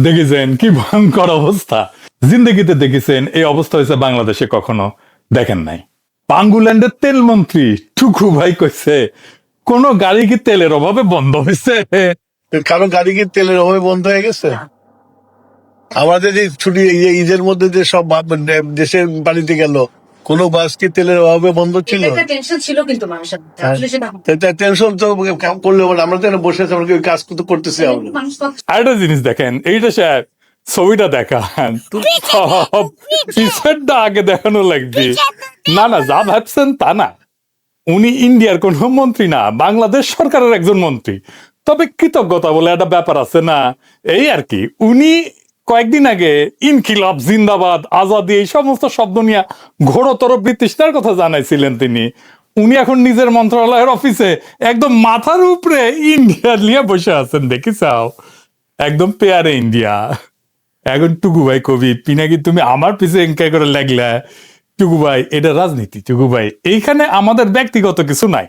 দেখেছেন কি ভয়ঙ্কর অবস্থা? জিন্দগিতে দেখেছেন এই অবস্থা হয়েছে বাংলাদেশে কখনো দেখেন নাই। পাঙ্গুল্যান্ডের তেল মন্ত্রী টুকু ভাই কইছে কোন গাড়ি কি তেলের অভাবে বন্ধ হয়েছে? কারো গাড়ি কি তেলের অভাবে বন্ধ হয়ে গেছে? আমাদের এই ছুটি ঈদের মধ্যে যে সব দেশের বাড়িতে গেল, কোন বাস কি তেলের অভাবে বন্ধ ছিল? টেনশন ছিল কিন্তু মানুষের মধ্যে। আসলে সেটা টেনশন তো করলে বলে, আমরা তো এখানে বসে আছি, আমরা কি ওই কাজ তো করতেছি আমরা। মানুষ কথা আরেকটা জিনিস দেখেন, এইটা স্যার ছবিটা দেখান সব পিছনটা আগে দেখানো লাগবে। না না, যা ভাবছেন তা না। উনি ইন্ডিয়ার কোন মন্ত্রী না, বাংলাদেশ সরকারের একজন মন্ত্রী। তবে কৃতজ্ঞতা বলে একটা ব্যাপার আছে না, এই আর কি। উনি কয়েকদিন আগে ইনকিলাব জিন্দাবাদ আজাদি এই সমস্ত শব্দ নিয়ে ঘোরতর বিতৃষ্ণার কথা জানাইছিলেন তিনি। উনি এখন নিজের মন্ত্রণালয়ের অফিসে একদম মাথার উপরে ইন্ডিয়া নিয়ে বসে আছেন, দেখিসাও একদম পেয়ারে ইন্ডিয়া। এখন টুকু ভাই কবি পিনাকি তুমি আমার পিছে এঙ্কাই করে লাগলা। টুকু ভাই এটা রাজনীতি, টুকু ভাই এইখানে আমাদের ব্যক্তিগত কিছু নাই।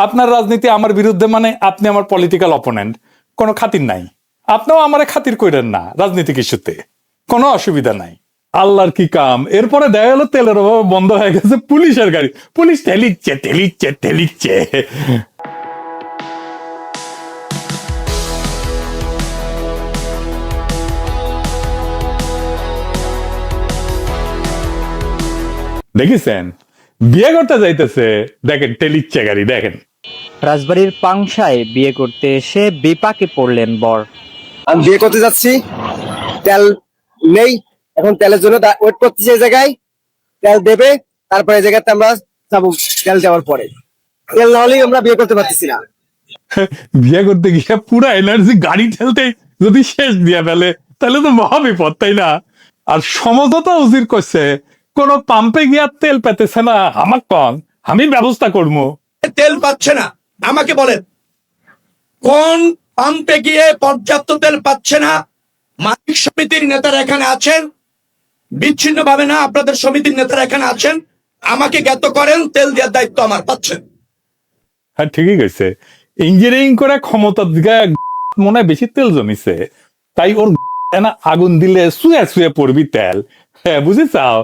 আপনার রাজনীতি আমার বিরুদ্ধে মানে আপনি আমার পলিটিক্যাল অপোনেন্ট, কোনো খাতির নাই। আপনিও আমারে খাতির কইরেন না রাজনীতি কিছুতে, কোনো অসুবিধা নাই। আল্লাহর কি কাম, এরপরে দেখা গেল তেলের অভাবে বন্ধ হয়ে গেছে পুলিশের গাড়ি। পুলিশ ঠেলিচ্ছে ঠেলিচ্ছে ঠেলিচ্ছে। দেখেছেন বিয়ে করতে যাইতেছে, দেখেন টেলিচ্ছে গাড়ি দেখেন। রাজবাড়ির পাংশায় বিয়ে করতে এসে বিপাকে পড়লেন বর। আমি বিয়ে করতে যাচ্ছি, তেল নেই, এখন তেলের জন্য ওয়েট করতেছি। এই জায়গায় তেল দেবে, তারপরে এই জায়গাতে আমরা যাবো। তেল দেওয়ার পরে তেল না হলেই আমরা বিয়ে করতে পারতেছি না। বিয়ে করতে গিয়ে পুরো এনার্জি গাড়ি ঠেলতে যদি শেষ দিয়ে ফেলে তাহলে তো মহা বিপদ, তাই না? আর সমঝোতা উজির করছে কোন পাম্পে গিয়া তেল পেতেছে না, আমার কন আমি ব্যবস্থা করবো। তেল পাচ্ছে না, আমাকে বলেন কোন পাম্পে গিয়ে পর্যাপ্ত তেল পাচ্ছে না? মালিক সমিতির নেতারা এখানে আছেন, বিচ্ছিন্ন ভাবে না, আপনাদের সমিতির নেতারা এখানে আছেন, আমাকে জ্ঞাত করেন তেল দেওয়ার দায়িত্ব আমার, পাচ্ছেন? হ্যাঁ ঠিকই কইছে, ইঞ্জিনিয়ারিং করে ক্ষমতার দিকে মনে হয় বেশি তেল জমিছে, তাই ওর না আগুন দিলে শুয়ে শুয়ে পড়বি তেল। হ্যাঁ বুঝি চাও,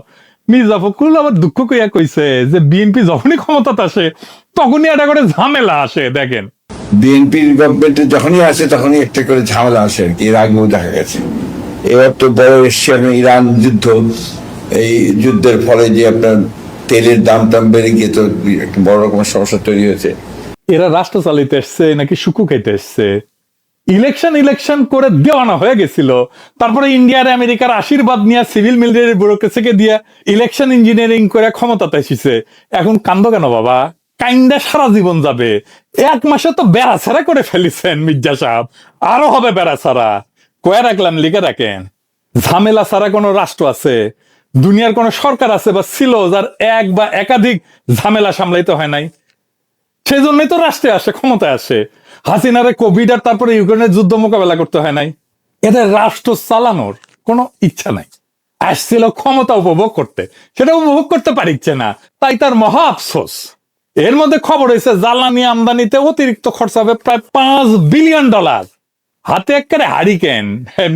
মির্জা ফখরুল আবার দুঃখ কইয়া কইছে যে বিএনপি যখনই ক্ষমতাতে আসে তখনই একটা করে ঝামেলা আসে। দেখেন বিএনপির গভর্নমেন্টে যখনই আসে তখনই একটা করে ঝামেলা আসে আর কি, এর আগেও দেখা গেছে। এবার তো বড় এসছে ইরান যুদ্ধ, এই যুদ্ধের ফলে যে আপনার তেলের দাম টাম বেড়ে গিয়ে তো একটা বড় রকমের সমস্যা তৈরি হয়েছে। এরা রাষ্ট্র চালিতে এসছে নাকি শুকু খাইতে এসছে? ইলেকশন করে দেওয়ানা হয়ে গেছিল, তারপরে ইন্ডিয়ার আমেরিকার আশীর্বাদ নিয়ে সিভিল মিলিটারি ব্যুরোক্রেসিকে দিয়ে ইলেকশন ইঞ্জিনিয়ারিং করে ক্ষমতাতে এসেছে। এখন কান্দ কেন বাবা? কাইন্দা সারা জীবন যাবে। এক মাসে তো বেড়া ছাড়া করে ফেলিছেন মির্জা সাহেব, আরো হবে বেড়া ছাড়া। কয়ে রাখলাম, লিখে রাখেন, ঝামেলা ছাড়া কোনো রাষ্ট্র আছে? দুনিয়ার কোন সরকার আছে বা ছিল যার এক বা একাধিক ঝামেলা সামলাইতে হয় নাই? সেই জন্যই তো রাষ্ট্রে আসে, ক্ষমতায় আসে। হাসিনারে কোভিড আর তারপরে ইউক্রেনের যুদ্ধ মোকাবেলা করতে হয় নাই। এদের রাষ্ট্র চালানোর কোনো ইচ্ছা নাই, আসছিল ক্ষমতা উপভোগ করতে, সেটা উপভোগ করতে পারছে না, তাই তার মহা আফসোস। এর মধ্যে খবর হয়েছে জ্বালানি আমদানিতে অতিরিক্ত খরচ হবে প্রায় $5 বিলিয়ন। হাতে একেবারে হারিকেন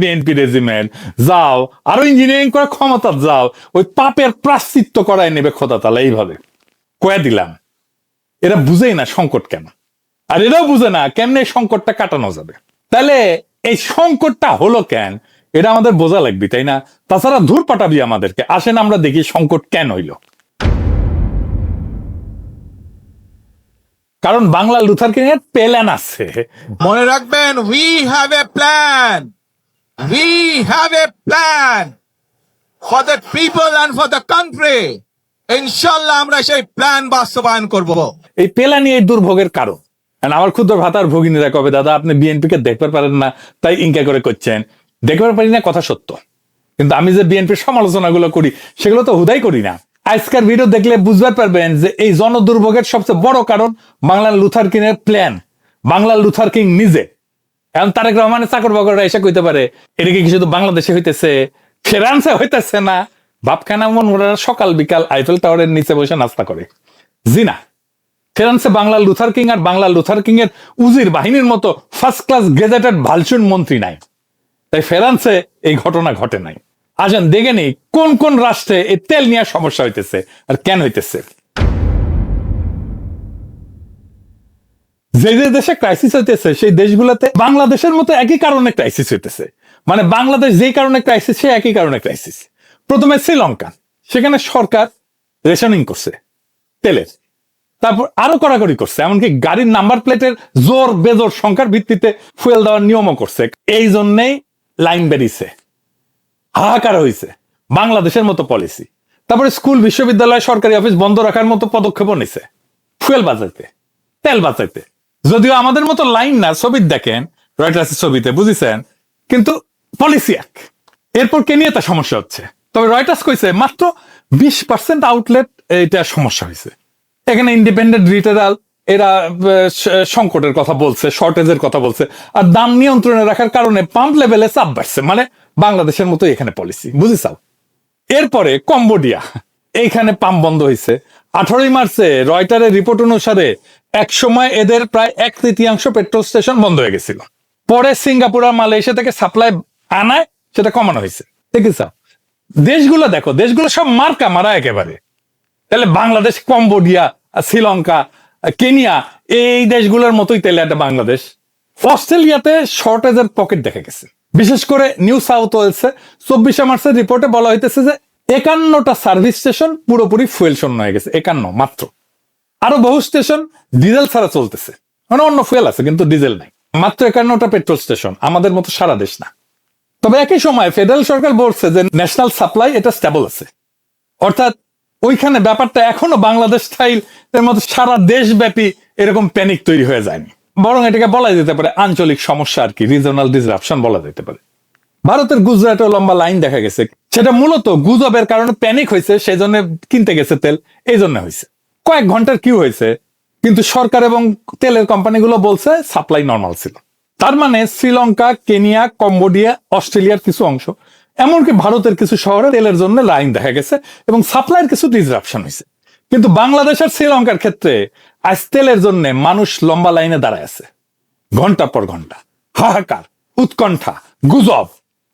বিএনপি রেজিমেন্ট। যাও আরো ইঞ্জিনিয়ারিং করে ক্ষমতা যাও, ওই পাপের প্রাশ্চিত্য করাই নেবে খোদা তালা। এইভাবে কয়ে দিলাম। এরা বুঝেই না সংকট কেন, আর এরাও বুঝে না কেমনে এই সংকটটা কাটানো যাবে। তাহলে এই সংকটটা হলো কেন, এটা আমাদের বোঝা লাগবে, তাই না? তাছাড়া ধূর পাঠাবি আমাদেরকে। আসেন আমরা দেখি সংকট কেন হইল। কারণ বাংলা লুথার কিং এর প্ল্যান আছে। মনে রাখবেন, we have a plan, we have a plan for the people and for the country. ইনশাল্লাহ আমরা সেই প্ল্যান বাস্তবায়ন করব। এই প্ল্যানই এই দুর্ভোগের কারণ। আমার ক্ষুদ্র ভাতার ভগিনীরা কবে দাদা আপনি বিএনপি কে দেখতে পারেন না তাই ইনকা করে করছেন। দেখতে পারি না কথা সত্য, কিন্তু আমি যে বিএনপির সমালোচনা গুলো করি সেগুলো তো হুদাই করি না। আজকের ভিডিও দেখলে বুঝতে পারবেন যে এই জনদুর্ভোগের সবচেয়ে বড় কারণ বাংলার লুথার কিং এর প্ল্যান, বাংলার লুথার কিং নিজে। এখন তারেক রহমানের চাকর বাকররা এসে কইতে পারে এটা কি শুধু বাংলাদেশে হইতেছে, ফ্রান্সে হইতেছে না? ভাবখানা মন ওরা সকাল বিকাল আইফেল টাওয়ারের নিচে বসে নাস্তা করে। জি না, ফ্রান্সে বাংলার লুথার কিং আর বাংলার লুথার কিং এর উজির বাহিনীর মতো ফার্স্ট ক্লাস গেজেটেড ভালচুন মন্ত্রী নাই। তাই ফ্রান্সে এই ঘটনা ঘটে নাই। আসেন দেখে নেই কোন কোন রাষ্ট্রে এই তেল নিয়ে সমস্যা হইতেছে আর কেন হইতেছে। যে যে দেশে ক্রাইসিস হইতেছে সেই দেশগুলোতে বাংলাদেশের মতো একই কারণে ক্রাইসিস হইতেছে। মানে বাংলাদেশ যেই কারণে ক্রাইসিস সে একই কারণে ক্রাইসিস। প্রথমে শ্রীলঙ্কা, সেখানে সরকার রেশনিং করছে তেলের, তারপর আরো কড়াকড়ি করছে, এমনকি গাড়ির নাম্বার প্লেটের জোর বেজোর সংখ্যার ভিত্তিতে ফুয়েল দেওয়ার নিয়মও করছে। এই জন্যেই লাইন বেরিয়েছে, হাহাকার হয়েছে বাংলাদেশের মতো পলিসি। তারপরে স্কুল, বিশ্ববিদ্যালয়, সরকারি অফিস বন্ধ রাখার মতো পদক্ষেপও নিছে ফুয়েল বাঁচাইতে, তেল বাঁচাইতে। যদিও আমাদের মতো লাইন না, ছবি দেখেন রয়টার্সের ছবিতে, বুঝেছেন, কিন্তু পলিসি এক। এরপর কেনিয়াতে সমস্যা হচ্ছে, তবে রয়টার্স কইছে মাত্র 20% আউটলেট এটা সমস্যা হয়েছে। এখানে ইন্ডিপেন্ডেন্ট রিটেলার এরা সংকটের কথা বলছে, শর্টেজের কথা বলছে, আর দাম নিয়ন্ত্রণে রাখার কারণে পাম্প লেভেলে চাপ বাড়ছে। মানে বাংলাদেশের মতো এখানে পলিসি, বুঝেছাও। এরপরে কম্বোডিয়া, এইখানে পাম্প বন্ধ হয়েছে। 18 মার্চে রয়টারের রিপোর্ট অনুসারে এক সময় এদের প্রায় 1/3 পেট্রোল স্টেশন বন্ধ হয়ে গেছিল। পরে সিঙ্গাপুর আর মালয়েশিয়া থেকে সাপ্লাই আনায় সেটা কমানো হয়েছে। দেখেছ, দেশগুলো দেখো, দেশগুলো সব মার্কা মারা একেবারে। তাহলে বাংলাদেশ, কম্বোডিয়া, শ্রীলঙ্কা, কেনিয়া এই দেশগুলোর মতোই তাহলে একটা বাংলাদেশ। অস্ট্রেলিয়াতে শর্টেজের পকেট দেখা গেছে, বিশেষ করে নিউ সাউথ ওয়েলসে 24 মার্চের রিপোর্টে বলা হইতেছে যে 51টা সার্ভিস স্টেশন পুরোপুরি ফুয়েল শূন্য হয়ে গেছে। 51 মাত্র। আরো বহু স্টেশন ডিজেল ছাড়া চলতেছে, মানে অন্য ফুয়েল আছে কিন্তু ডিজেল নাই। মাত্র 51টা পেট্রোল স্টেশন, আমাদের মতো সারা দেশ না। তবে একই সময় ফেডারেল সরকার বলছে যে ন্যাশনাল সাপ্লাই এটা স্টেবল আছে, অর্থাৎ ওইখানে ব্যাপারটা এখনো বাংলাদেশ স্টাইল এর মতো সারা দেশব্যাপী এরকম প্যানিক তৈরি হয়ে যায়নি, বরং এটাকে বলা যেতে পারে আঞ্চলিক সমস্যা আর কি, রিজনাল ডিসরাপশন বলা যেতে পারে। ভারতের গুজরাটেও লম্বা লাইন দেখা গেছে, সেটা মূলত গুজবের কারণে প্যানিক হয়েছে, সেই জন্য কিনতে গেছে তেল, এই জন্য হয়েছে। কয়েক ঘন্টার কিউ হয়েছে, কিন্তু সরকার এবং তেলের কোম্পানিগুলো বলছে সাপ্লাই নর্মাল ছিল। তার মানে শ্রীলঙ্কা, কেনিয়া, কম্বোডিয়া, অস্ট্রেলিয়ার কিছু অংশ, এমনকি ভারতের কিছু শহরে তেলের জন্য লাইন দেখা গেছে এবং সাপ্লাইয়ের কিছু ডিসরাপশন হয়েছে। কিন্তু বাংলাদেশ আর শ্রীলঙ্কার ক্ষেত্রে আজ তেলের জন্য মানুষ লম্বা লাইনে দাঁড়ায় আছে, ঘন্টা পর ঘন্টা, হাহাকার, উৎকণ্ঠা, গুজব,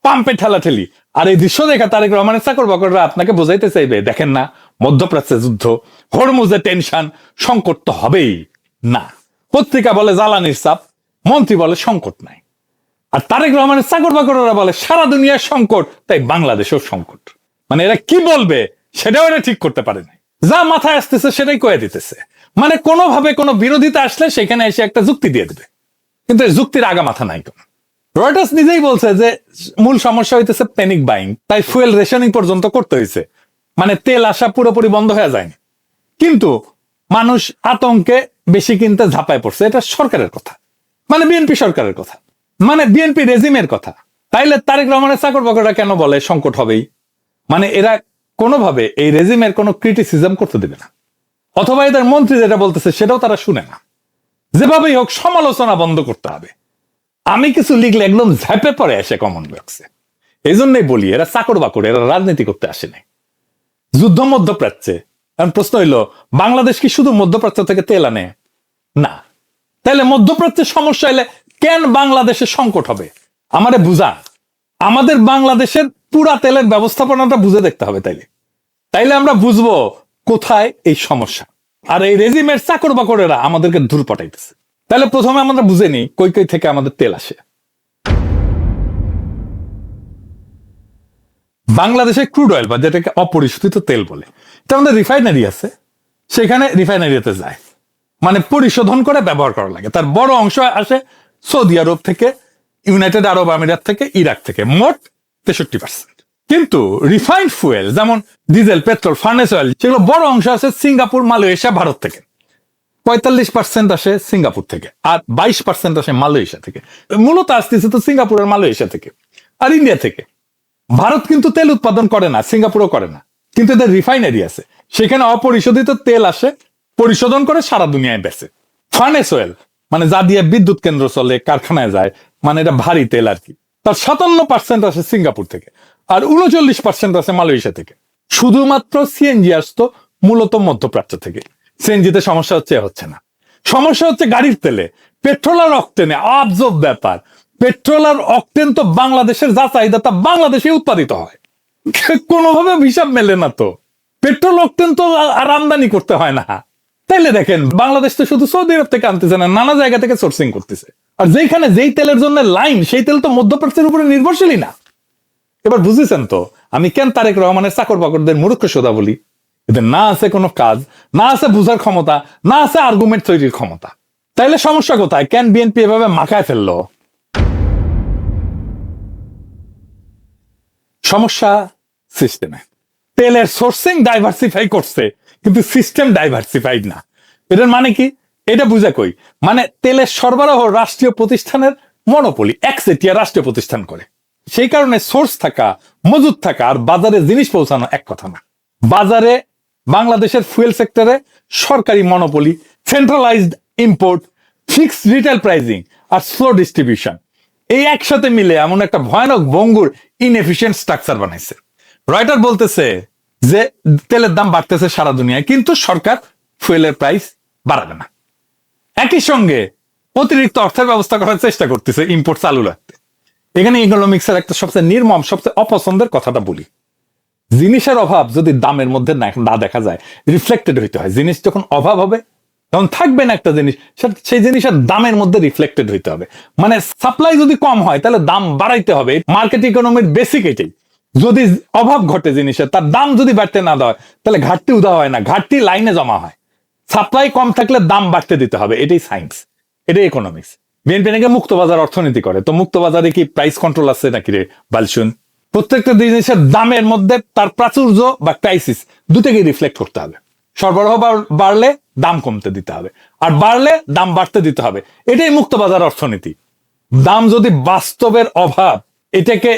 পাম্পে ঠেলাঠেলি। আর এই দৃশ্য দেখা তারেক রহমানের চাকর বাকররা আপনাকে বোঝাইতে চাইবে, দেখেন না মধ্যপ্রাচ্যে যুদ্ধ, হরমুজে টেনশন, সংকট তো হবেই না। পত্রিকা বলে জ্বালানির চাপ, মন্ত্রী বলে সংকট নাই। আর তারেক রহমানের চাকর বাকররা বলে সারা দুনিয়ার সংকট, তাই বাংলাদেশেও সংকট। মানে এরা কি বলবে সেটাও এরা ঠিক করতে পারে না, যা মাথায় আসতেছে সেটাই কয়ে দিতেছে। মানে কোনোভাবে কোনো বিরোধিতা আসলে সেখানে এসে একটা যুক্তি দিয়ে দেবে, কিন্তু এই যুক্তির আগা মাথা নাই কোনো। রয়টার্স নিজেই বলছে যে মূল সমস্যা হইতেছে প্যানিক বাইং, তাই ফুয়েল রেশনিং পর্যন্ত করতে হয়েছে। মানে তেল আসা পুরোপুরি বন্ধ হয়ে যায়নি, কিন্তু মানুষ আতঙ্কে বেশি কিনতে ঝাঁপায় পড়ছে। এটা সরকারের কথা, মানে বিএনপি সরকারের কথা, মানে বিএনপি রেজিমের কথা। তাইলে তারেক রহমানের চাকর বাকররা কেন বলে সংকট হবেই? মানে এরা কোনোভাবে এই রেজিমের কোনো ক্রিটিসিজম করতে দেবে না, অথবা এদের মন্ত্রী যেটা বলতেছে সেটাও তারা শুনে না। যেভাবেই হোক সমালোচনা বন্ধ করতে হবে। আমি কিছু লিখলে একদম ঝাঁপে পড়ে আসে কমন বক্সে। এই জন্যই বলি এরা চাকর বাকর, এরা রাজনীতি করতে আসে নাই। যুদ্ধ মধ্যপ্রাচ্যে, কারণ প্রশ্ন হইলো বাংলাদেশ কি শুধু মধ্যপ্রাচ্য থেকে তেল আনে? না। তাহলে মধ্যপ্রাচ্যের সমস্যা এলে কেন বাংলাদেশের সংকট হবে? আমারে বুঝা, আমাদের বাংলাদেশের পুরা তেলের ব্যবস্থাপনাটা বুঝে দেখতে হবে। তাইলে আমরা বুঝবো কোথায় এই সমস্যা। আর এই রেজিমের চাকর বাকরেরা আমাদেরকে দূর পটাইতেছে। তাহলে প্রথমে আমরা বুঝে নিই কই কই থেকে আমাদের তেল আসে। বাংলাদেশে ক্রুড অয়েল বা যেটাকে অপরিশোধিত তেল বলে, এটা আমাদের রিফাইনারি আছে, সেখানে রিফাইনারিতে যায়, মানে পরিশোধন করে ব্যবহার করা লাগে। তার বড় অংশ আসে সৌদি আরব থেকে, ইউনাইটেড আরব আমিরাত থেকে, ইরাক থেকে, মোট 63%। কিন্তু রিফাইন্ড ফুয়েল যেমন ডিজেল, পেট্রোল, ফার্নেস অয়েল, সেগুলো বড় অংশ আছে সিঙ্গাপুর, মালয়েশিয়া, ভারত থেকে। 45% আসে সিঙ্গাপুর থেকে, আর 22% আসে মালয়েশিয়া থেকে। মূলত আসতেছে তো সিঙ্গাপুর আর মালয়েশিয়া থেকে আর ইন্ডিয়া থেকে। ভারত কিন্তু তেল উৎপাদন করে না, সিঙ্গাপুরও করে না, কিন্তু এদের রিফাইনারি আছে, সেখানে অপরিশোধিত তেল আসে, পরিশোধন করে সারা দুনিয়ায় বেচে। ফার্নেস অয়েল মানে যা দিয়ে বিদ্যুৎ কেন্দ্র চলে, কারখানায় যায়, মানে এটা ভারী তেল আর কি, তার 57% আসে সিঙ্গাপুর থেকে, আর 39% আসে মালয়েশিয়া থেকে। শুধুমাত্র সিএনজি আসতো মূলত মধ্যপ্রাচ্য থেকে। সিএনজিতে সমস্যা হচ্ছে না, সমস্যা হচ্ছে গাড়ির তেলে, পেট্রোল আর অক্টেনে। আজব ব্যাপার, পেট্রোল আর অকটেন তো বাংলাদেশের যা চাহিদা তা বাংলাদেশে উৎপাদিত হয়, কোনোভাবে হিসাব মেলে না তো। পেট্রোল অকটেন তো আর আমদানি করতে হয় না। তাইলে দেখেন বাংলাদেশ তো শুধু সৌদি আরব থেকে আনতেছে না, নানা জায়গা থেকে সোর্সিং করতেছে। আর যেখানে যেই তেলের জন্য লাইন, সেই তেল তো মধ্যপ্রাচ্যের উপরে নির্ভরশীলই না। এবার বুঝেছেন তো আমি কেন তারেক রহমানের চাকর বাকরদের মূর্খ সোদা বলি? এদের না আছে কোনো কাজ, না আছে বুঝার ক্ষমতা, না আছে আর্গুমেন্ট তৈরির ক্ষমতা। তাইলে সমস্যা কোথায়? কেন বিএনপি এভাবে মাখায় ফেললো? সমস্যা সিস্টেমে। তেলের সোর্সিং ডাইভার্সিফাই করছে কিন্তু সিস্টেম ডাইভার্সিফাইড না। এটার মানে কি? এটা বুঝা কই, মানে তেলের সরবরাহ রাষ্ট্রীয় প্রতিষ্ঠানের মনোপলি, একচেটিয়া রাষ্ট্রীয় প্রতিষ্ঠান করে। সেই কারণে সোর্স থাকা, মজুদ থাকা আর বাজারে জিনিস পৌঁছানো এক কথা না। বাজারে বাংলাদেশের ফুয়েল সেক্টরে সরকারি monopoly, centralised import, fixed retail pricing আর স্লো ডিস্ট্রিবিউশন, এই একসাথে মিলে এমন একটা ভয়ানক ভঙ্গুর ইনএফিশিয়েন্ট স্ট্রাকচার বানাইছে। রয়টার বলতেছে যে তেলের দাম বাড়তেছে সারা দুনিয়ায়, কিন্তু সরকার ফুয়েলের প্রাইস বাড়াবে না। একই সঙ্গে অতিরিক্ত অর্থের ব্যবস্থা করার চেষ্টা করতেছে ইম্পোর্ট চালু রাখতে। এখানে ইকোনমিক্সের একটা সবচেয়ে নির্মম, সবচেয়ে অপছন্দের কথাটা বলি। জিনিসের অভাব যদি দামের মধ্যে না দেখা যায়, রিফ্লেক্টেড হইতে হয়। জিনিস যখন অভাব হবে তখন থাকবে না একটা জিনিস, সেই জিনিসের দামের মধ্যে রিফ্লেক্টেড হইতে হবে। মানে সাপ্লাই যদি কম হয় তাহলে দাম বাড়াইতে হবে। মার্কেট ইকোনমির বেসিক এটাই। যদি অভাব ঘটে জিনিসের, তার দাম যদি বাড়তে না দেয় তাহলে ঘাটতি উদা হয় না, ঘাটতি লাইনে জমা হয়। সাপ্লাই কম থাকলে দাম বাড়তে দিতে হবে, এটাই সায়েন্স, এটাই ইকোনমিক্স। বিএনপি নাকি মুক্তবাজার অর্থনীতি করে, তো মুক্তবাজারে কি প্রাইস কন্ট্রোল আছে নাকি রে বালশুন? প্রত্যেকটা জিনিসের দামের মধ্যে তার প্রাচুর্য বা ক্রাইসিস দুটোকেই রিফ্লেক্ট করতে হবে। সরবরাহ বাড়লে দাম কমতে দিতে হবে, আর বাড়লে দাম বাড়তে দিতে হবে। এটাই মুক্তবাজার অর্থনীতি। দাম যদি বাস্তবের অভাব এটাকে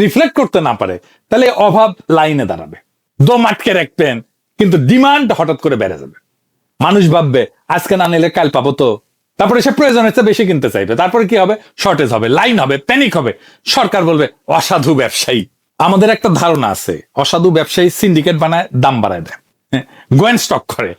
রিফ্লেক্ট করতে না পারে, তাহলে অভাব লাইনে দাঁড়াবে, দম আটকে রাখবেন, কিন্তু ডিমান্ড হঠাৎ করে বেড়ে যাবে। মানুষ ভাববে আজকে না নিলে কাল পাবো তো, তারপরে সে প্রয়োজনের চেয়ে বেশি কিনতে চাইবে। তারপরে কি হবে? শর্টেজ হবে, লাইন হবে, প্যানিক হবে। সরকার বলবে অসাধু ব্যবসায়ী। আমাদের একটা ধারণা আছে, অসাধু ব্যবসায়ী সিন্ডিকেট বানায়, দাম বাড়ায় দেয়, গোয়েন স্টক করে,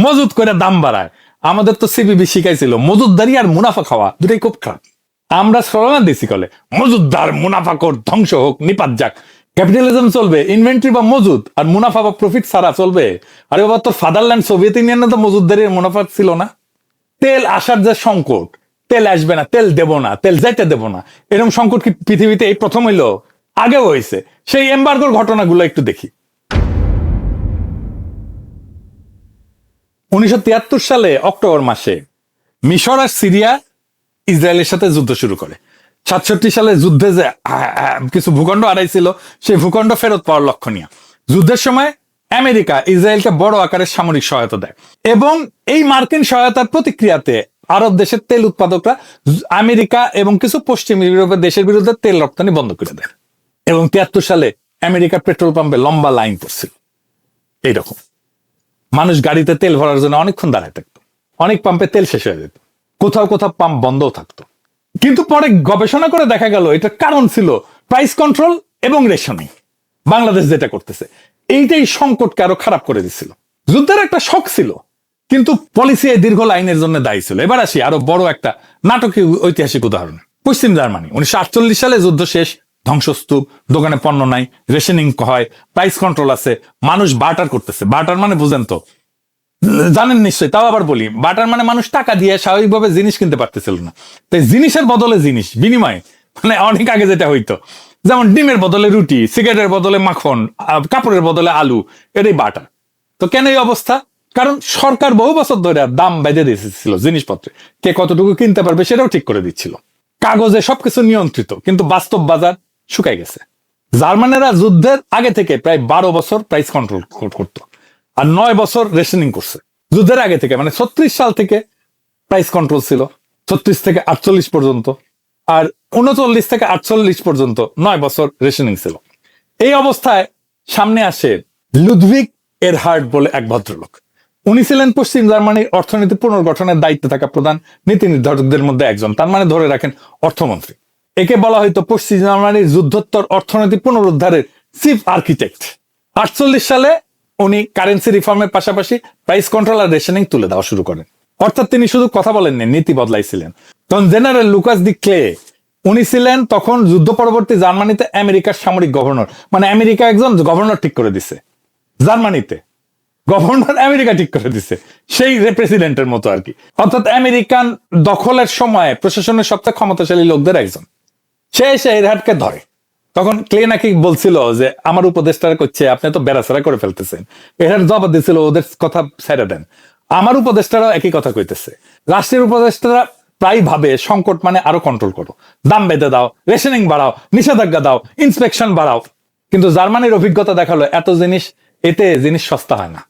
মজুদ করে দাম বাড়ায়। আমাদের তো সিবিবি শিখাইছিল মজুদদারি আর মুনাফা খাওয়া দুটাই খুব খারাপ। আমরা স্লোগান দিছি কলে মজুদদার মুনাফাখোর ধ্বংস হোক, নিপাত যাক। ক্যাপিটালিজম চলবে ইনভেন্টরি বা মজুদ, আর মুনাফা বা প্রফিট ছাড়া চলবে? আরে বাবা, তোর ফাদারল্যান্ড সোভিয়েত ইউনিয়নে তো মজুদদারি মুনাফা ছিল না। তেল আসার যে সংকট, তেল আসবে না, তেল দেব না, তেল যাইতে দেব না, এরকম সংকট কি পৃথিবীতে এই প্রথম হইলো? আগেও হয়েছে। সেই এমবার্গোর ঘটনাগুলো একটু দেখি। 1973 সালে অক্টোবর মাসে মিশর আর সিরিয়া ইসরায়েলের সাথে যুদ্ধ শুরু করে। 67 সালে যুদ্ধে যে কিছু ভূখণ্ড হারাইছিল, সেই ভূখণ্ড ফেরত পাওয়ার লক্ষ্য নিয়ে যুদ্ধের সময় আমেরিকা ইসরায়েলকে বড় আকারের সামরিক সহায়তা দেয়, এবং এই মার্কিন সহায়তার প্রতিক্রিয়াতে আরব দেশের তেল উৎপাদকরা আমেরিকা এবং কিছু পশ্চিম ইউরোপের দেশের বিরুদ্ধে তেল রপ্তানি বন্ধ করে দেয়। এবং 73 সালে আমেরিকার পেট্রোল পাম্পে লম্বা লাইন পড়ছিল। এইরকম মানুষ গাড়িতে তেল ভরার জন্য অনেকক্ষণ দাঁড়ায় থাকতো, অনেক পাম্পে তেল শেষ হয়ে যেত, কোথাও কোথাও পাম্প বন্ধও থাকতো। কিন্তু পরে গবেষণা করে দেখা গেল এটার কারণ ছিল প্রাইস কন্ট্রোল এবং রেশনিং। বাংলাদেশ যেটা করতেছে এইটাই সংকটকে আরো খারাপ করে দিচ্ছিল। যুদ্ধের একটা শখ ছিল, কিন্তু পলিসি এই দীর্ঘ লাইনের জন্য দায়ী ছিল। এবার আসি আরো বড় একটা নাটকীয় ঐতিহাসিক উদাহরণ, পশ্চিম জার্মানি। 1948 সালে যুদ্ধ শেষ, ধ্বংসস্তূপ, দোকানে পণ্য নাই, রেশনিং হয়, প্রাইস কন্ট্রোল আছে, মানুষ বার্টার করতেছে। বার্টার মানে বুঝেন তো, জানেন নিশ্চয়ই, তাও আবার বলি, বার্টার মানে মানুষ টাকা দিয়ে স্বাভাবিকভাবে জিনিস কিনতে পারতেছিল না, তাই জিনিসের বদলে জিনিস বিনিময়, মানে অনেক আগে যেটা হইতো, যেমন ডিমের বদলে রুটি, সিগারেটের বদলে মাখন, কাপড়ের বদলে আলু, এটাই বার্টার। তো কেন এই অবস্থা? কারণ সরকার বহু বছর ধরে দাম বেঁধে দিয়েছিল জিনিসপত্রে, কে কতটুকু কিনতে পারবে সেটাও ঠিক করে দিচ্ছিল। কাগজে সবকিছু নিয়ন্ত্রিত, কিন্তু বাস্তব বাজার শুকাই গেছে। জার্মানেরা যুদ্ধের আগে থেকে প্রায় 12 বছর প্রাইস কন্ট্রোল করতো, আর 9 বছর রেশনিং করছে। যুদ্ধের আগে থেকে মানে 36 সাল থেকে প্রাইস কন্ট্রোল ছিল, 36 থেকে 48 পর্যন্ত, আর 39 থেকে 48 পর্যন্ত 9 বছর রেশনিং ছিল। এই অবস্থায় সামনে আসে লুডভিগ এরহার্ড বলে এক ভদ্রলোক। উনি ছিলেন পশ্চিম জার্মানির অর্থনীতি পুনর্গঠনের দায়িত্বে থাকা প্রধান নীতি নির্ধারকদের মধ্যে একজন, তার মানে ধরে রাখেন অর্থমন্ত্রী। একে বলা হয়তো পশ্চিম জার্মানির যুদ্ধোত্তর অর্থনীতি পুনরুদ্ধারের চিফ আর্কিটেক্ট। 48 সালে উনি কারেন্সি রিফর্মের পাশাপাশি প্রাইস কন্ট্রোল আর রেশনিং তুলে দেওয়া শুরু করেন। অর্থাৎ তিনি শুধু কথা বলেননি, নীতি বদলাইছিলেন। তখন জেনারেল লুকাস দি ক্লে উনি ছিলেন তখন যুদ্ধ পরবর্তী জার্মানিতে আমেরিকার সামরিক গভর্নর, মানে আমেরিকা একজন গভর্নর ঠিক করে দিছে জার্মানিতে, গভর্নর আমেরিকা ঠিক করে দিছে, সেই প্রেসিডেন্টের মতো আর কি। অর্থাৎ আমেরিকান দখলের সময় প্রশাসনের সবচেয়ে ক্ষমতাশালী লোকদের একজন, সে এসে এরহাটকে ধরে। তখন ক্লে নাকি বলছিল যে আমার উপদেষ্টারা করছে আপনি তো বেড়াছাড়া করে ফেলতেছেন। এরহাট জবাব দিয়েছিল ওদের কথা ছেড়ে দেন, আমার উপদেষ্টারাও একই কথা কইতেছে। রাষ্ট্রের উপদেষ্টারা প্রায় ভাবে সংকট মানে আরো কন্ট্রোল করো, দাম বেঁধে দাও, রেশনিং বাড়াও, নিষেধাজ্ঞা দাও, ইন্সপেকশন বাড়াও। কিন্তু জার্মানির অভিজ্ঞতা দেখালো এত এতে জিনিস সস্তা হয় না,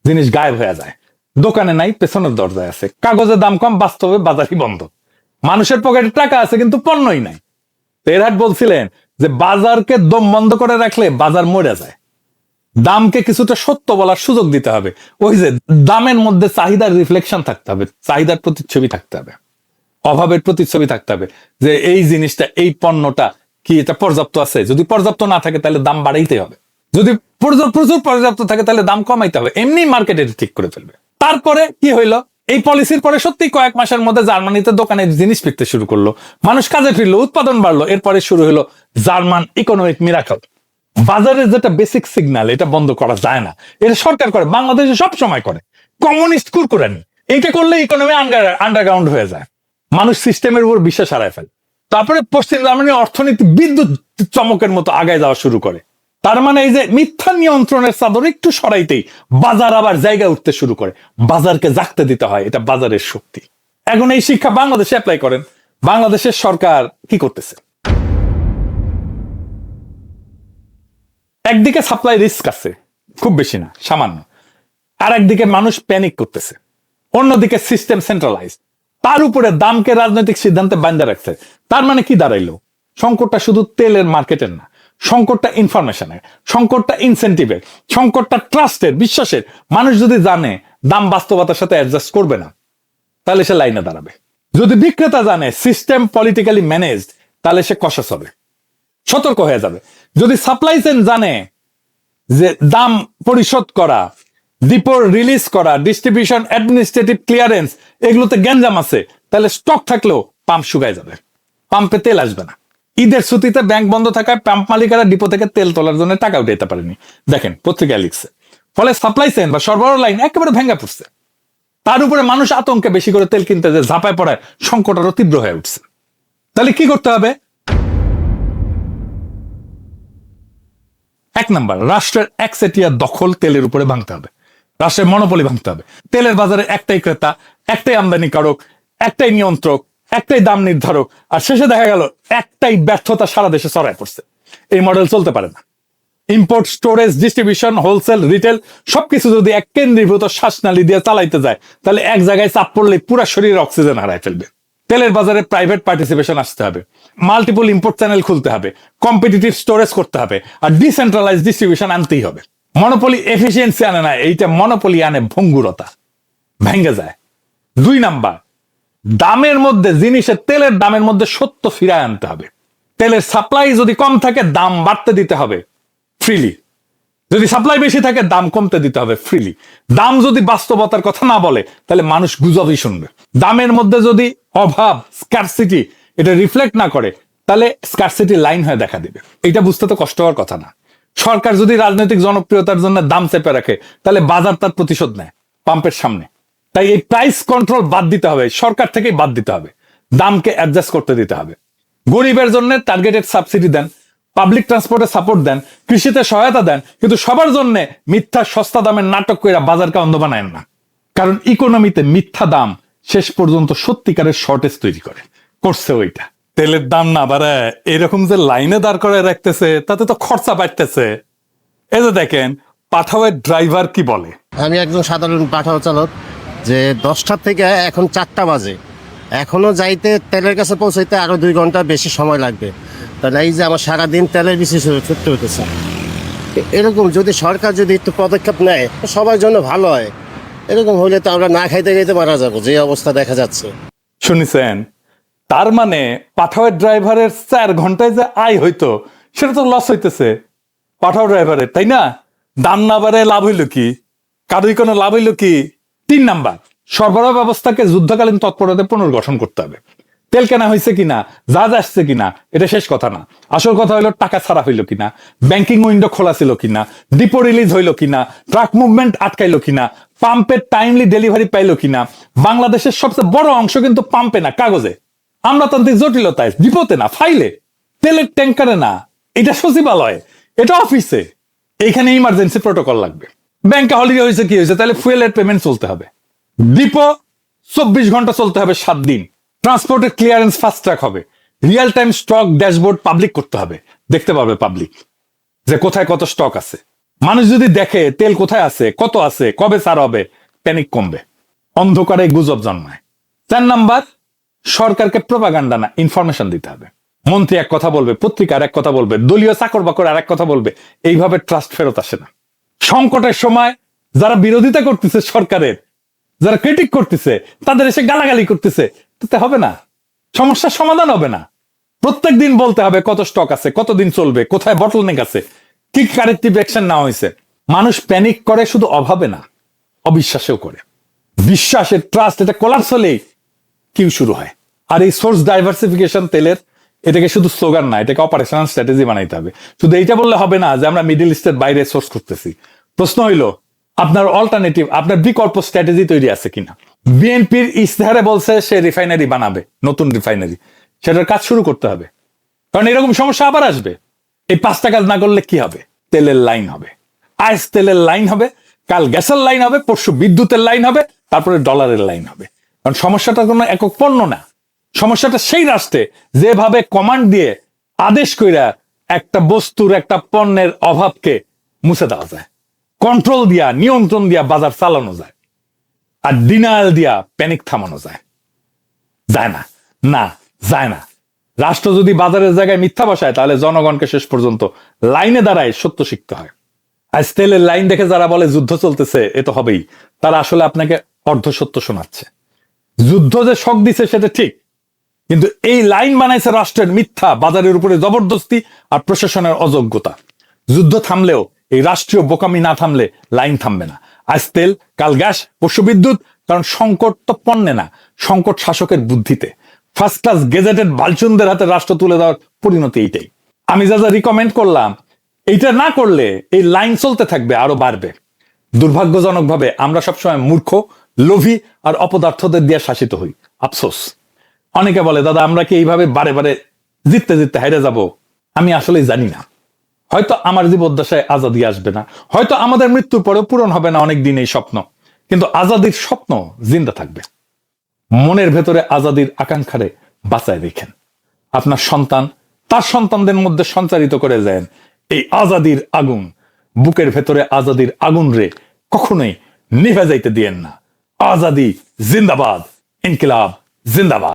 জিনিস গায়েব হয়ে যায়। দোকানে নাই, পেছনের দরজায় আছে। কাগজের দাম কম, বাস্তবে বাজারই বন্ধ। মানুষের পকেটে টাকা আছে কিন্তু পণ্যই নাই। এরহাট বলছিলেন যে বাজারকে দম বন্ধ করে রাখলে বাজার মরে যায়, দামকে কিছুটা সত্য বলার সুযোগ দিতে হবে। ওই যে দামের মধ্যে চাহিদার রিফ্লেকশন থাকতে হবে, চাহিদার প্রতিচ্ছবি থাকতে হবে, অভাবের প্রতিচ্ছবি থাকতে হবে, যে এই জিনিসটা, এই পণ্যটা কি এটা পর্যাপ্ত আছে। যদি পর্যাপ্ত না থাকে তাহলে দাম বাড়াইতে হবে, যদি প্রচুর পর্যাপ্ত থাকে তাহলে দাম কমাইতে হবে। এমনি মার্কেটে ঠিক করে ফেলবে। তারপরে কি হইলো, এই পলিসির পরে সত্যি কয়েক মাসের মধ্যে জার্মানিতে দোকানে জিনিস বিকতে শুরু করলো, মানুষ কাজে ফিরলো, উৎপাদন বাড়লো। এরপরে শুরু হলো জার্মান ইকোনমিক মিরাকল। বাজারের যেটা বেসিক সিগন্যাল, এটা বন্ধ করা যায় না, এটা সরকার করে, বাংলাদেশে সব সময় করে, কমিউনিস্ট কুরকুরানি। এইটা করলে ইকোনমি আন্ডারগ্রাউন্ড হয়ে যায়, মানুষ সিস্টেমের উপর বিশ্বাস হারায় ফেলে। তারপরে পশ্চিম জার্মানির অর্থনীতি বিদ্যুৎ চমকের মতো আগায় যাওয়া শুরু করে। তার মানে এই যে মিথ্যা নিয়ন্ত্রণের চাদর একটু সরাইতেই বাজার আবার জায়গায় উঠতে শুরু করে, বাজারকে জাগতে দিতে হয়, এটা বাজারের শক্তি। এখন এই শিক্ষা বাংলাদেশে অ্যাপ্লাই করেন, বাংলাদেশের সরকার কি করতেছে? একদিকে সাপ্লাই রিস্ক আছে, খুব বেশি না, সামান্য, আর একদিকে মানুষ প্যানিক করতেছে, অন্যদিকে সিস্টেম সেন্ট্রালাইজ, তার উপরে দামকে রাজনৈতিক সিদ্ধান্তে বান্ধা রাখছে। তার মানে কি দাঁড়াইলো, সংকটটা শুধু তেলের মার্কেটের না, সংকটটা ইনফরমেশনের, সংকটটা ইনসেন্টিভের, সংকটটা ট্রাস্টের, বিশ্বাসের। মানুষ যদি জানে দাম বাস্তবতার সাথে অ্যাডজাস্ট করবে না, তাহলে সে লাইনে দাঁড়াবে। যদি বিক্রেতা জানে সিস্টেম পলিটিক্যালি ম্যানেজড, তাহলে সে কষাস হবে, সতর্ক হয়ে যাবে। যদি সাপ্লাই চেইন জানে যে দাম পরিশোধ করা, ডিপো রিলিজ করা, ডিস্ট্রিবিউশন, অ্যাডমিনিস্ট্রেটিভ ক্লিয়ারেন্স, এগুলোতে গ্যাঞ্জাম আছে, তাহলে স্টক থাকলেও পাম্প শুকায় যাবে, পাম্পে তেল আসবে না। ঈদের ছুটিতে ব্যাংক বন্ধ থাকায় পাম্প মালিকেরা ডিপো থেকে তেল তোলার জন্য টাকা উঠাইতে পারেনি, দেখেন পত্রিকায় লিখছে। ফলে সাপ্লাই চেইন বা সরবরাহ লাইন একেবারে ভেঙে পড়ছে। তার উপরে মানুষ আতঙ্কে বেশি করে তেল কিনতে যে ঝাঁপায় পড়ায় সংকট আরো তীব্র হয়ে উঠছে। তাহলে কি করতে হবে? এক নাম্বার, রাষ্ট্রের একচেটিয়া দখল তেলের উপরে ভাঙতে হবে, রাষ্ট্রের মনোপলি ভাঙতে হবে। তেলের বাজারে একটাই ক্রেতা, একটাই আমদানিকারক, একটাই নিয়ন্ত্রক, একটাই দাম নির্ধারক, আর শেষে দেখা গেল একটাই ব্যর্থতা সারা দেশে ছড়ায় পড়ছে। এই মডেল চলতে পারে না। Import, storage, distribution, wholesale, retail সবকিছু যদি এক কেন্দ্রীভূত শ্বাসনালী দিয়ে চালাইতে যায়, তাহলে এক জায়গায় চাপ পড়লে পুরো শরীরে অক্সিজেন হারায় ফেলবে। তেলের বাজারে প্রাইভেট পার্টিসিপেশন আসতে হবে, মাল্টিপল ইম্পোর্ট চ্যানেল খুলতে হবে, কম্পিটিটিভ স্টোরেজ করতে হবে, আর ডিসেন্ট্রালাইজ ডিস্ট্রিবিউশন আনতেই হবে। মনোপলি এফিসিয়েন্সি আনে না, এইটা মনোপলি আনে ভঙ্গুরতা, ভেঙে যায়। দুই নাম্বার, দামের মধ্যে, জিনিসের তেলের দামের মধ্যে সত্য ফিরায় আনতে হবে। তেলের সাপ্লাই যদি কম থাকে দাম বাড়তে দিতে হবে ফ্রিলি, যদি সাপ্লাই বেশি থাকে দাম কমতে দিতে হবে ফ্রিলি। দাম যদি বাস্তবতার কথা না বলে তাহলে মানুষ গুজবই শুনবে। দামের মধ্যে যদি অভাব, স্কারসিটি এটা রিফ্লেক্ট না করে, তাহলে স্কারসিটি লাইন হয়ে দেখা দিবে। এটা বুঝতে তো কষ্ট হওয়ার কথা না। সরকার যদি রাজনৈতিক জনপ্রিয়তার জন্য দাম চেপে রাখে, তাহলে বাজার তার প্রতিশোধ নেয় পাম্পের সামনে। তাই এই প্রাইস কন্ট্রোল বাদ দিতে হবে, সরকার থেকেই বাদ দিতে হবে, দামকে অ্যাডজাস্ট করতে দিতে হবে। গরিবের জন্য টার্গেটেড সাবসিডি দেন, পাবলিক ট্রান্সপোর্টে সাপোর্ট দেন, কৃষিতে সহায়তা দেন, কিন্তু সবার জন্য মিথ্যা সস্তা দামের নাটক করে বাজারকে অন্ধ বানায় না। কারণ ইকোনমিতে মিথ্যা দাম শেষ পর্যন্ত সত্যিকারের শর্টেজ তৈরি করছে ওইটা। তেলের দাম না বাড়ায় এরকম যে লাইনে দাঁড় করে রাখতেছে, তাতে তো খরচা বাড়তেছে। এই যে দেখেন পাঠাওয়ের ড্রাইভার কি বলে। আমি একজন সাধারণ পাঠাও চালক, যে 10টা থেকে এখন 4টা বাজে, এখনো যাইতে তেলের কাছে পৌঁছাইতে আরো 2 ঘন্টা বেশি সময় লাগবে। তাহলে এই যে আমার সারাদিন তেলের বিশেষ ছুটতে হতেছে। এরকম যদি সরকার যদি একটু পদক্ষেপ নেয় সবার জন্য ভালো হয়। এরকম হলে তো আমরা না খাইতে খাইতে মারা যাবো, যে অবস্থা দেখা যাচ্ছে। শুনেছেন? তার মানে পাঠাওয়ের ড্রাইভারের 4 ঘন্টায় যে আয় হইতো সেটা তো লস হইতেছে পাঠাও ড্রাইভারের, তাই না? দাম না বাড়ে লাভ হইল কি? কারোই কোনো লাভ হইল কি? 3 নাম্বার, সরবরাহ ব্যবস্থাকে যুদ্ধকালীন তৎপরতায় পুনর্গঠন করতে হবে। তেল কেনা হয়েছে কিনা, জাহাজ আসছে কিনা, এটা শেষ কথা না। আসল কথা হলো টাকা ছাড়া হইলো কিনা, ব্যাংকিং উইন্ডো খোলা ছিল কিনা, ডিপো রিলিজ হইলো কিনা, ট্রাক মুভমেন্ট আটকাইলো কিনা, পাম্পের টাইমলি ডেলিভারি পাইলো কিনা। বাংলাদেশের সবচেয়ে বড় অংশ কিন্তু পাম্পে না, কাগজে, আমলাতান্ত্রিক জটিলতায়, ডিপোতে না, ফাইলে, তেলের ট্যাঙ্কারে না, এটা সচিবালয়, এটা অফিসে। এইখানে ইমার্জেন্সি প্রোটোকল লাগবে। ব্যাংকে হলিডে হয়েছে কি হয়েছে, তাহলে ফুয়েলের পেমেন্ট চলতে হবে। ডিপো 24 ঘন্টা চলতে হবে 7 দিন। ট্রান্সপোর্টের ক্লিয়ারেন্স ফাস্ট ট্র্যাক হবে। Real time stock dashboard public করতে হবে, দেখতে পারবে পাবলিক যে কোথায় কত স্টক আছে। মানুষ যদি দেখে তেল কোথায় আছে, কত আছে, কবে ছাড় হবে, প্যানিক কমবে, অন্ধকারে গুজব জন্মায়। 4 নাম্বার, সরকারকে প্রোপাগান্ডা না, ইনফরমেশন দিতে হবে। মন্ত্রী এক কথা বলবে, পত্রিকার এক কথা বলবে, দলীয় চাকর বাকর আর এক কথা বলবে, এইভাবে ট্রাস্ট ফেরত আসে না। সংকটের সময় যারা বিরোধিতা করতেছে সরকারের, যারা ক্রিটিক করতেছে, তাদের এসে গালাগালি করতেছে, তাতে হবে না, সমস্যার সমাধান হবে না। প্রত্যেক দিন বলতে হবে কত স্টক আছে, কতদিন চলবে, কোথায় বটলনেক আছে, কি কারেক্টিভ অ্যাকশন নেওয়া হয়েছে। মানুষ প্যানিক করে শুধু অভাবে না, অবিশ্বাসেও করে। বিশ্বাসের ট্রাস্ট এটা কোলাপস হলেই কিউ শুরু হয়। আর এই সোর্স ডাইভার্সিফিকেশন তেলের, এটাকে শুধু স্লোগান না, এটাকে অপারেশনাল স্ট্র্যাটেজি বানাইতে হবে। শুধু এইটা বললে হবে না যে আমরা মিডল ইস্টের বাইরে সোর্স করতেছি। প্রশ্ন হইলো আপনার অল্টারনেটিভ, আপনার বিকল্প স্ট্র্যাটেজি তৈরি আছে কিনা। বিএনপির ইস্তেহারে বলছে সে রিফাইনারি বানাবে, নতুন রিফাইনারি, সেটার কাজ শুরু করতে হবে। কারণ এরকম সমস্যা আবার আসবে। এই 5টা কাজ না করলে কি হবে? তেলের লাইন হবে, আজ তেলের লাইন হবে, কাল গ্যাসের লাইন হবে, পরশু বিদ্যুতের লাইন হবে, তারপরে ডলারের লাইন হবে। কারণ সমস্যাটা কোনো একক পণ্য না, সমস্যাটা সেই রাষ্ট্রে যেভাবে কমান্ড দিয়ে আদেশ কইরা একটা বস্তুর, একটা পণ্যের অভাবকে মুছে দেওয়া যায়, কন্ট্রোল দিয়া, নিয়ন্ত্রণ দিয়া বাজার চালানো যায়, আর ডিনায়াল দিয়া প্যানিক থামানো যায়। যায় না, না যায় না। রাষ্ট্র যদি বাজারের জায়গায় মিথ্যা বসায়, তাহলে জনগণকে শেষ পর্যন্ত লাইনে দাঁড়ায় সত্য শিখতে হয়। আজ তেলের লাইন দেখে যারা বলে যুদ্ধ চলতেছে, এ তো হবেই, তারা আসলে আপনাকে অর্ধ সত্য শোনাচ্ছে। যুদ্ধ যে শক দিছে সেটা ঠিক, কিন্তু এই লাইন বানাইছে রাষ্ট্রের মিথ্যা, বাজারের উপরে জবরদস্তি আর প্রশাসনের অযোগ্যতা। যুদ্ধ থামলেও এই রাষ্ট্রীয় বোকামি না থামলে লাইন থামবে না। আজ তেল, কাল গ্যাস, পরশু বিদ্যুৎ। কারণ সংকট তো পণ্যে না, সংকট শাসকের বুদ্ধিতে। ফার্স্ট ক্লাস গেজেটেড বালচুনদের হাতে রাষ্ট্র তুলে দেওয়ার পরিণতি এইটাই। আমি যা যা রিকমেন্ড করলাম, এইটা না করলে এই লাইন চলতে থাকবে, আরো বাড়বে। দুর্ভাগ্যজনকভাবে আমরা সবসময় মূর্খ, লোভী আর অপদার্থদের দিয়ে শাসিত হই। আফসোস। অনেকে বলে দাদা আমরা কি এইভাবে বারে বারে জিততে জিততে হেরে যাব? আমি আসলে জানি না। হয়তো আমার জীবদ্দশায় আজাদি আসবে না, হয়তো আমাদের মৃত্যুর পরেও পূরণ হবে না অনেক দিন এই স্বপ্ন, কিন্তু আজাদির স্বপ্ন জিন্দা থাকবে। মনের ভেতরে আজাদির আকাঙ্ক্ষারে বাঁচায় রেখেন। আপনার সন্তান, তার সন্তানদের মধ্যে সঞ্চারিত করে যায় এই আজাদির আগুন। বুকের ভেতরে আজাদির আগুন রে কখনোই নিভে যাইতে দিয়েন না। আজাদি জিন্দাবাদ, ইনকিলাব জিন্দাবাদ।